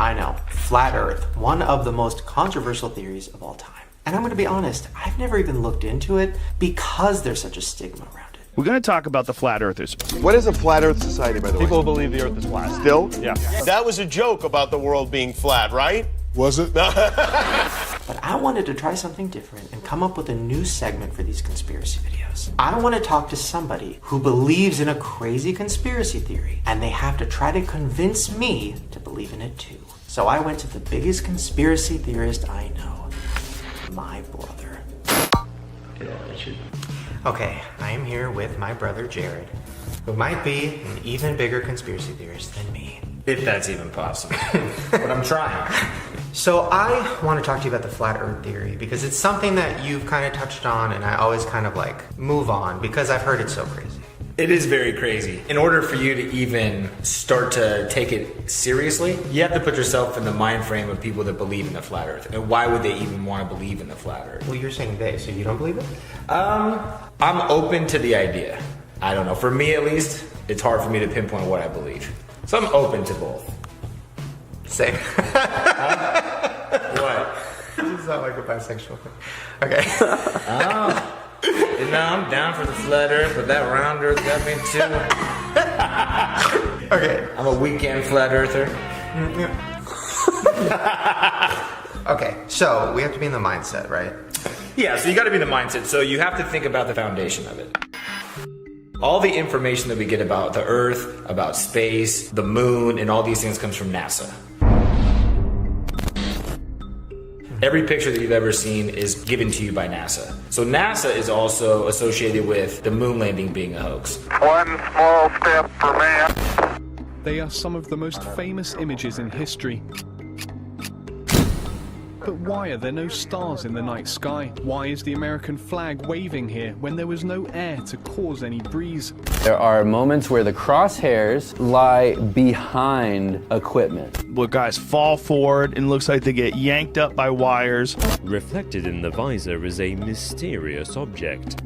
I know, flat Earth, one of the most controversial theories of all time. And I'm going to be honest, I've never even looked into it because there's such a stigma around it. We're going to talk about the flat earthers. What is a flat Earth society, by the way? People believe the Earth is flat. Still? Yeah. That was a joke about the world being flat, right? Was it? But I wanted to try something different and come up with a new segment for these conspiracy videos. I want to talk to somebody who believes in a crazy conspiracy theory, and they have to try to convince me to believe in it too. So I went to the biggest conspiracy theorist I know, my brother. Okay, I am here with my brother Jared, who might be an even bigger conspiracy theorist than me. If that's even possible. But I'm trying. So I want to talk to you about the flat earth theory because it's something that you've kind of touched on and I always kind of like move on because I've heard it's so crazy. It is very crazy. In order for you to even start to take it seriously, you have to put yourself in the mind frame of people that believe in the flat earth. And why would they even want to believe in the flat earth? Well, you're saying they, so you don't believe it? I'm open to the idea. I don't know. For me, at least, it's hard for me to pinpoint what I believe. So I'm open to both. Same. What? This is not like a bisexual thing. Okay. Oh. You know, I'm down for the flat earth, but that round earth got me too. Okay. I'm a weekend flat earther. Okay, so we have to be in the mindset, right? Yeah, so you gotta be in the mindset. So you have to think about the foundation of it. All the information that we get about the Earth, about space, the moon, and all these things comes from NASA. Every picture that you've ever seen is given to you by NASA. So NASA is also associated with the moon landing being a hoax. One small step for man. They are some of the most famous images in history. But why are there no stars in the night sky? Why is the American flag waving here when there was no air to cause any breeze? There are moments where the crosshairs lie behind equipment. Where guys fall forward and looks like they get yanked up by wires. Reflected in the visor is a mysterious object.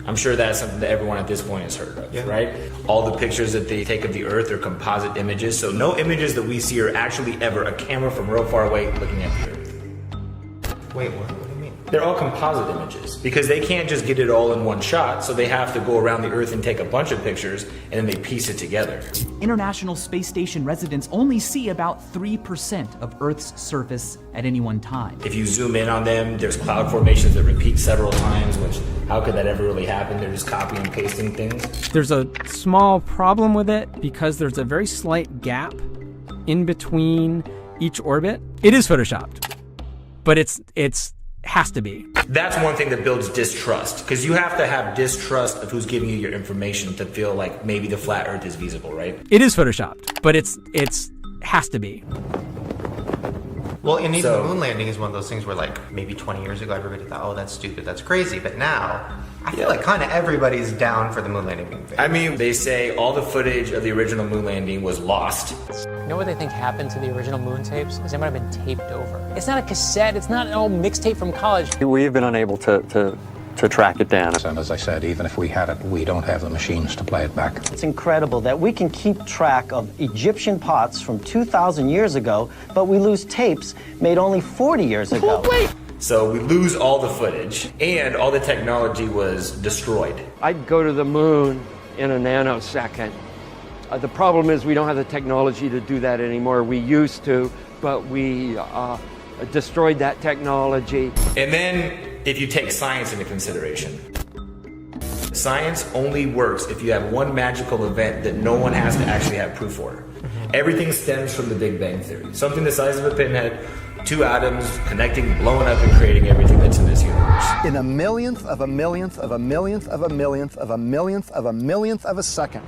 I'm sure that's something that everyone at this point has heard of, right? All the pictures that they take of the Earth are composite images, so no images that we see are actually ever a camera from real far away looking at the Earth. Wait, what do you mean? They're all composite images because they can't just get it all in one shot, so they have to go around the Earth and take a bunch of pictures and then they piece it together. International Space Station residents only see about 3% of Earth's surface at any one time. If you zoom in on them, there's cloud formations that repeat several times, which how could that ever really happen? They're just copying and pasting things. There's a small problem with it because there's a very slight gap in between each orbit. It is photoshopped, but it's has to be. That's one thing that builds distrust, because you have to have distrust of who's giving you your information to feel like maybe the flat Earth is feasible, right? It is photoshopped, but it's has to be. Well, and even the moon landing is one of those things where, like, maybe 20 years ago, everybody thought, oh, that's stupid, that's crazy. But now, I feel like kind of everybody's down for the moon landing being fake. I mean, they say all the footage of the original moon landing was lost. You know what they think happened to the original moon tapes? Is they might have been taped over. It's not a cassette, it's not an old mixtape from college. We've been unable to track it down. And as I said, even if we had it, we don't have the machines to play it back. It's incredible that we can keep track of Egyptian pots from 2,000 years ago, but we lose tapes made only 40 years ago. So we lose all the footage, and all the technology was destroyed. I'd go to the moon in a nanosecond. The problem is we don't have the technology to do that anymore. We used to, but we destroyed that technology. And then, if you take science into consideration, science only works if you have one magical event that no one has to actually have proof for. Everything stems from the Big Bang Theory. Something the size of a pinhead, two atoms connecting, blowing up, and creating everything that's in this universe. In a millionth of a millionth of a millionth of a millionth of a millionth of a millionth of a second,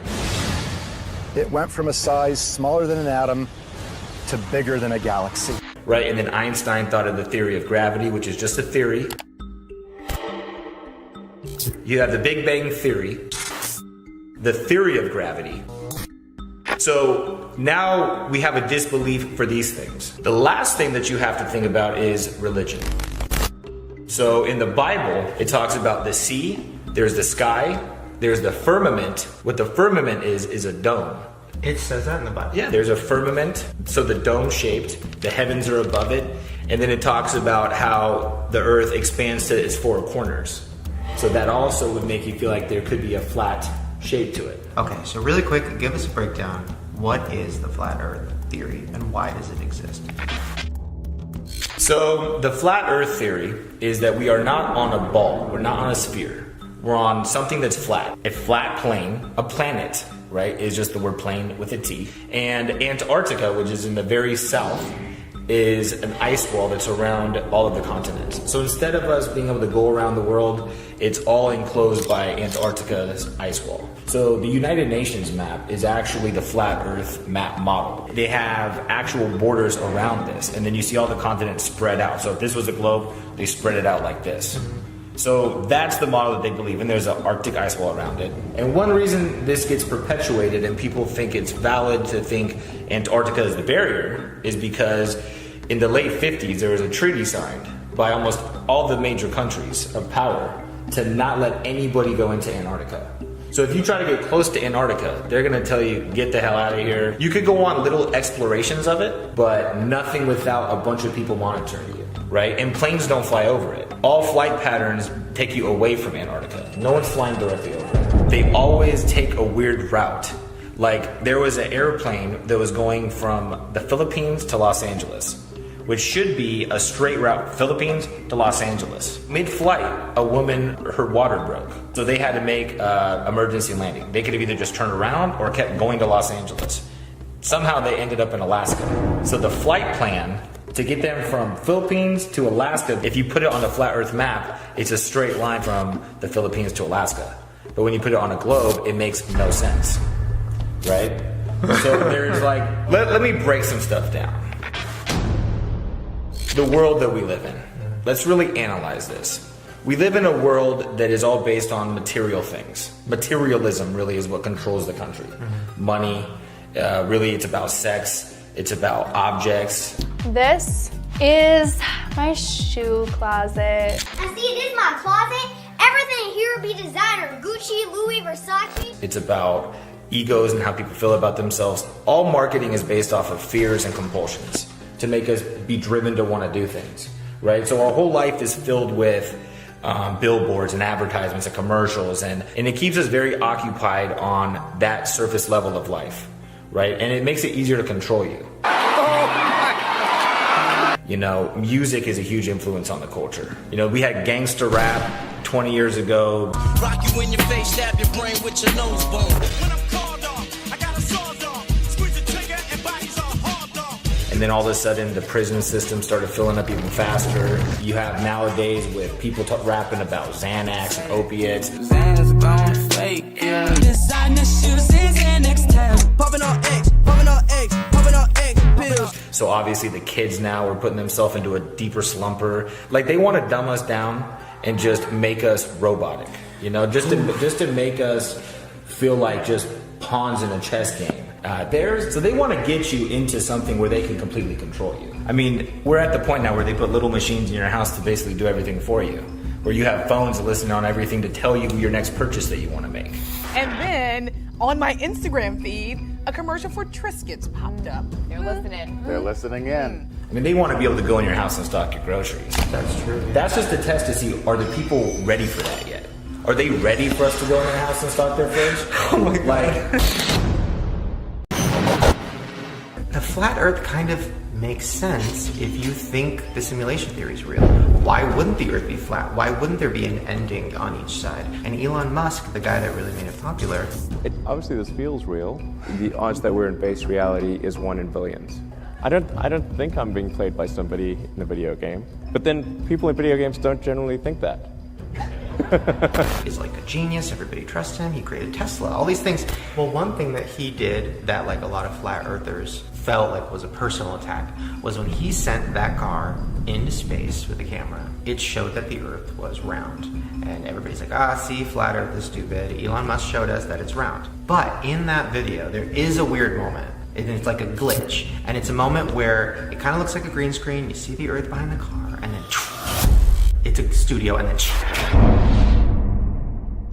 it went from a size smaller than an atom to bigger than a galaxy. Right, and then Einstein thought of the theory of gravity, which is just a theory. You have the Big Bang Theory, the theory of gravity. So now we have a disbelief for these things. The last thing that you have to think about is religion. So in the Bible, it talks about the sea, there's the sky, there's the firmament. What the firmament is a dome. It says that in the Bible. Yeah, there's a firmament, so the dome shaped, the heavens are above it, and then it talks about how the earth expands to its four corners. So that also would make you feel like there could be a flat shape to it. Okay, so really quick, give us a breakdown. What is the flat earth theory and why does it exist? So the flat earth theory is that we are not on a ball, we're not on a sphere. We're on something that's flat. A flat plane, a planet, right, is just the word plane with a T. And Antarctica, which is in the very south, is an ice wall that's around all of the continents. So instead of us being able to go around the world, it's all enclosed by Antarctica's ice wall. So the United Nations map is actually the flat earth map model. They have actual borders around this, and then you see all the continents spread out. So if this was a globe, they spread it out like this. So that's the model that they believe, and there's an Arctic ice wall around it. And one reason this gets perpetuated and people think it's valid to think Antarctica is the barrier is because in the late 50s there was a treaty signed by almost all the major countries of power to not let anybody go into Antarctica. So if you try to get close to Antarctica, they're gonna tell you, get the hell out of here. You could go on little explorations of it, but nothing without a bunch of people monitoring you, right? And planes don't fly over it. All flight patterns take you away from Antarctica. No one's flying directly over it. They always take a weird route. Like there was an airplane that was going from the Philippines to Los Angeles, which should be a straight route, Philippines to Los Angeles. Mid-flight, a woman, her water broke. So they had to make emergency landing. They could have either just turned around or kept going to Los Angeles. Somehow they ended up in Alaska. So the flight plan to get them from Philippines to Alaska, if you put it on the flat earth map, it's a straight line from the Philippines to Alaska. But when you put it on a globe, it makes no sense, right? So there's like, let me break some stuff down. The world that we live in. Let's really analyze this. We live in a world that is all based on material things. Materialism really is what controls the country. Money, really it's about sex, it's about objects. This is my shoe closet. And see, it is my closet. Everything in here would be designer. Gucci, Louis, Versace. It's about egos and how people feel about themselves. All marketing is based off of fears and compulsions to make us be driven to want to do things, right? So our whole life is filled with billboards and advertisements and commercials, and it keeps us very occupied on that surface level of life, right? And it makes it easier to control you. You know, music is a huge influence on the culture. You know, we had gangster rap 20 years ago. Rock you in your face, stab your brain with your nose bone. When I'm called off, I got a sawed off. Squeeze the trigger and bodies are hard off. And then all of a sudden the prison system started filling up even faster. You have nowadays with people rapping about Xanax and opiates. Xanax gone fake, yeah. Designer shoes is Xanax time. Popping on X, popping on X, popping on X pills. So obviously the kids now are putting themselves into a deeper slumper. Like they want to dumb us down and just make us robotic, you know, just to make us feel like just pawns in a chess game. So they want to get you into something where they can completely control you. I mean, we're at the point now where they put little machines in your house to basically do everything for you, where you have phones listening on everything to tell you your next purchase that you want to make. And then on my Instagram feed, a commercial for Triscuits popped up. They're listening. They're listening in. I mean, they want to be able to go in your house and stock your groceries. That's true. That's just a test to see, are the people ready for that yet? Are they ready for us to go in their house and stock their fridge? Oh my God. The flat earth kind of makes sense if you think the simulation theory is real. Why wouldn't the earth be flat? Why wouldn't there be an ending on each side? And Elon Musk, the guy that really made it popular. Obviously this feels real. The odds that we're in base reality is 1 in billions. I don't think I'm being played by somebody in a video game. But then people in video games don't generally think that. He's like a genius, everybody trusts him, he created Tesla, all these things. Well, one thing that he did that like a lot of flat earthers felt like was a personal attack was when he sent that car into space with a camera, it showed that the earth was round. And everybody's like, see, flat earth is stupid. Elon Musk showed us that it's round. But in that video, there is a weird moment. And it's like a glitch. And it's a moment where it kind of looks like a green screen, you see the earth behind the car, and then it's a studio, and then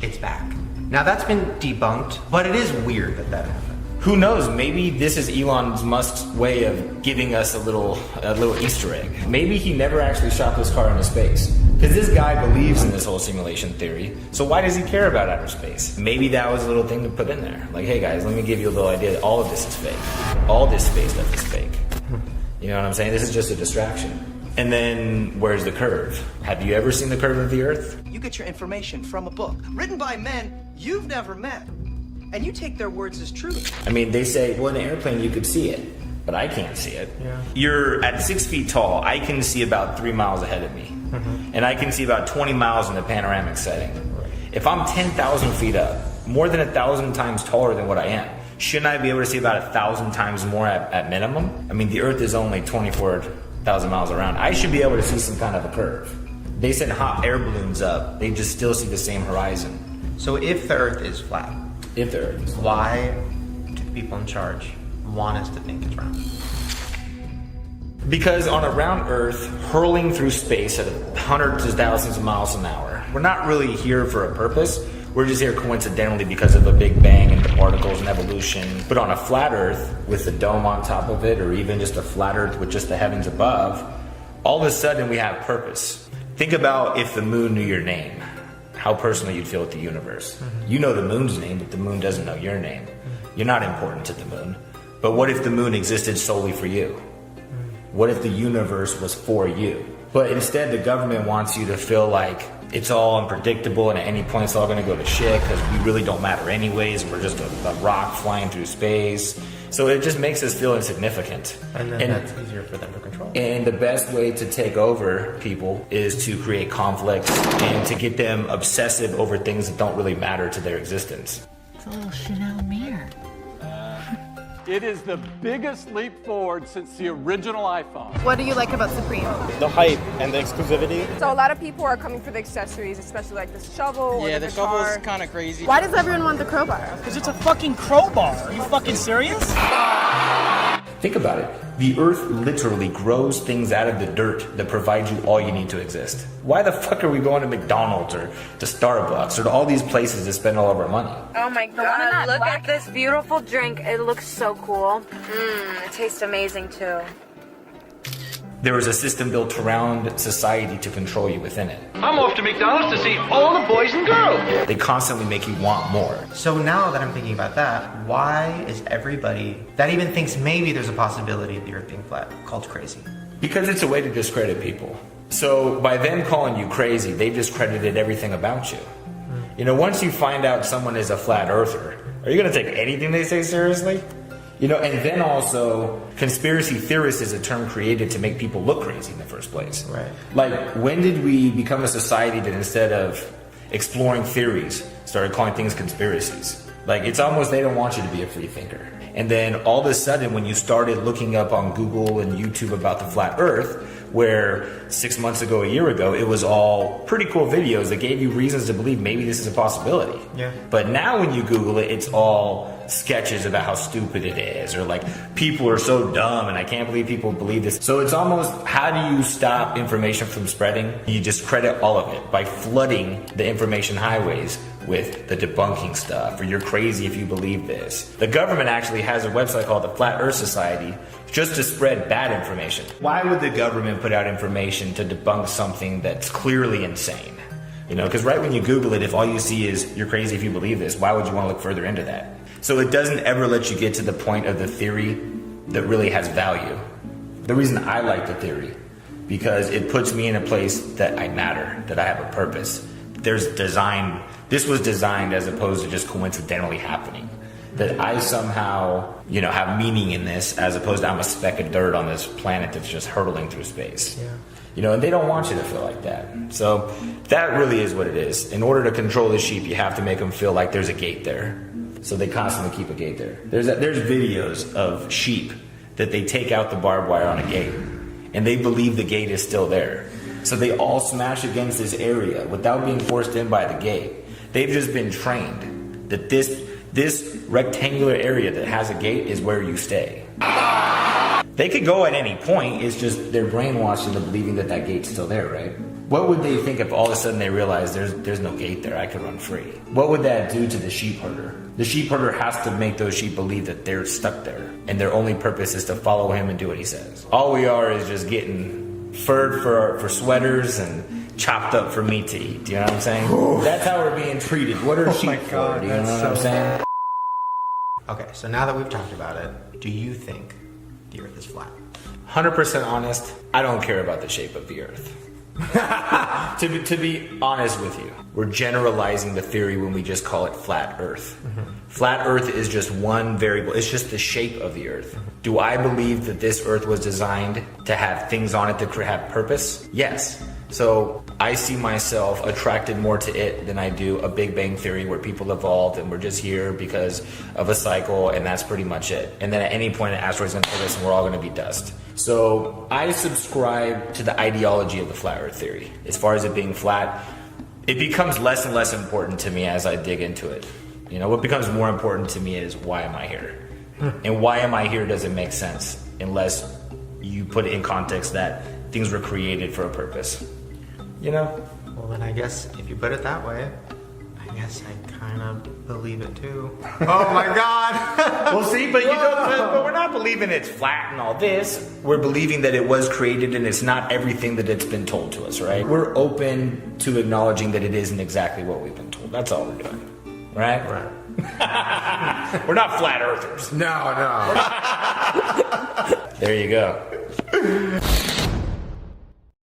it's back. Now that's been debunked, but it is weird that happened. Who knows? Maybe this is Elon Musk's way of giving us a little Easter egg. Maybe he never actually shot this car into space. Because this guy believes in this whole simulation theory, so why does he care about outer space? Maybe that was a little thing to put in there. Like, hey guys, let me give you a little idea that all of this is fake. All this space stuff is fake. You know what I'm saying? This is just a distraction. And then, where's the curve? Have you ever seen the curve of the Earth? You get your information from a book written by men you've never met. And you take their words as truth. I mean, they say, well, in an airplane you could see it, but I can't see it. Yeah. You're at 6 feet tall. I can see about 3 miles ahead of me. And I can see about 20 miles in a panoramic setting. If I'm 10,000 feet up, more than 1,000 times taller than what I am, shouldn't I be able to see about 1,000 times more at minimum? I mean, the Earth is only 24,000 miles around. I should be able to see some kind of a curve. They send hot air balloons up. They just still see the same horizon. So if the Earth is flat, why do the people in charge want us to think it's round? Because on a round Earth, hurling through space at hundreds of thousands of miles an hour, we're not really here for a purpose. We're just here coincidentally because of a Big Bang and the particles and evolution. But on a flat Earth with the dome on top of it, or even just a flat Earth with just the heavens above, all of a sudden we have purpose. Think about if the moon knew your name. How personal you'd feel with the universe. You know the moon's name, but the moon doesn't know your name. You're not important to the moon. But what if the moon existed solely for you? What if the universe was for you? But instead, the government wants you to feel like it's all unpredictable and at any point it's all gonna go to shit because we really don't matter anyways. We're just a rock flying through space. So it just makes us feel insignificant. And then that's easier for them to control. And the best way to take over people is to create conflict and to get them obsessive over things that don't really matter to their existence. It's a little Chanel mirror. It is the biggest leap forward since the original iPhone. What do you like about Supreme? The hype and the exclusivity. So a lot of people are coming for the accessories, especially like the shovel or Yeah, the the shovel guitar. is kind of crazy. Why does everyone want the crowbar? Because it's a fucking crowbar. Are you fucking serious? Think about it. The Earth literally grows things out of the dirt that provide you all you need to exist. Why the fuck are we going to McDonald's or to Starbucks or to all these places to spend all of our money? Oh my god, look at this beautiful drink. It looks so cool. It tastes amazing too. There was a system built around society to control you within it. I'm off to McDonald's to see all the boys and girls. They constantly make you want more. So now that I'm thinking about that, why is everybody that even thinks maybe there's a possibility of the Earth being flat called crazy? Because it's a way to discredit people. So by them calling you crazy, they discredited everything about you. You know, once you find out someone is a flat earther, are you going to take anything they say seriously? You know, and then also, conspiracy theorist is a term created to make people look crazy in the first place. Right. Like, when did we become a society that instead of exploring theories, started calling things conspiracies? Like, it's almost they don't want you to be a free thinker. And then all of a sudden, when you started looking up on Google and YouTube about the flat earth, where 6 months ago, a year ago, it was all pretty cool videos that gave you reasons to believe maybe this is a possibility. Yeah. But now when you Google it, it's all sketches about how stupid it is, or like, people are so dumb and I can't believe people believe this. So it's almost, how do you stop information from spreading? You discredit all of it by flooding the information highways with the debunking stuff, or you're crazy if you believe this. The government actually has a website called the Flat Earth Society just to spread bad information. Why would the government put out information to debunk something that's clearly insane? You know, because right when you Google it, if all you see is you're crazy if you believe this, why would you want to look further into that? So it doesn't ever let you get to the point of the theory that really has value. The reason I like the theory, because it puts me in a place that I matter, that I have a purpose. This was designed as opposed to just coincidentally happening. That I somehow, you know, have meaning in this, as opposed to I'm a speck of dirt on this planet that's just hurtling through space. Yeah. You know, and they don't want you to feel like that. So that really is what it is. In order to control the sheep, you have to make them feel like there's a gate there. So they constantly keep a gate there. There's videos of sheep that they take out the barbed wire on a gate, and they believe the gate is still there. So they all smash against this area without being forced in by the gate. They've just been trained that this rectangular area that has a gate is where you stay. They could go at any point, it's just they're brainwashed into believing that that gate's still there, right? What would they think if all of a sudden they realize there's no gate there, I could run free? What would that do to the sheep herder? The sheep herder has to make those sheep believe that they're stuck there, and their only purpose is to follow him and do what he says. All we are is just getting furred for sweaters and chopped up for meat to eat. Do you know what I'm saying? That's how we're being treated. What are sheep for? Do you know what I'm saying? Okay, so now that we've talked about it, do you think the Earth is flat? 100% honest, I don't care about the shape of the Earth. to be honest with you, we're generalizing the theory when we just call it flat Earth. Flat Earth is just one variable. It's just the shape of the Earth. Do I believe that this Earth was designed to have things on it that could have purpose? Yes. So I see myself attracted more to it than I do a Big Bang Theory where people evolved and we're just here because of a cycle and that's pretty much it. And then at any point an asteroid's going to hit us and we're all going to be dust. So I subscribe to the ideology of the flat Earth theory. As far as it being flat, it becomes less and less important to me as I dig into it. You know, what becomes more important to me is why am I here? And why am I here doesn't make sense unless you put it in context that things were created for a purpose. You know? Well, then I guess if you put it that way, I guess I kind of believe it too. Oh my God! Well, see, but but we're not believing it's flat and all this. We're believing that it was created and it's not everything that it's been told to us, right? We're open to acknowledging that it isn't exactly what we've been told. That's all we're doing, right? Right. We're not flat earthers. No. There you go.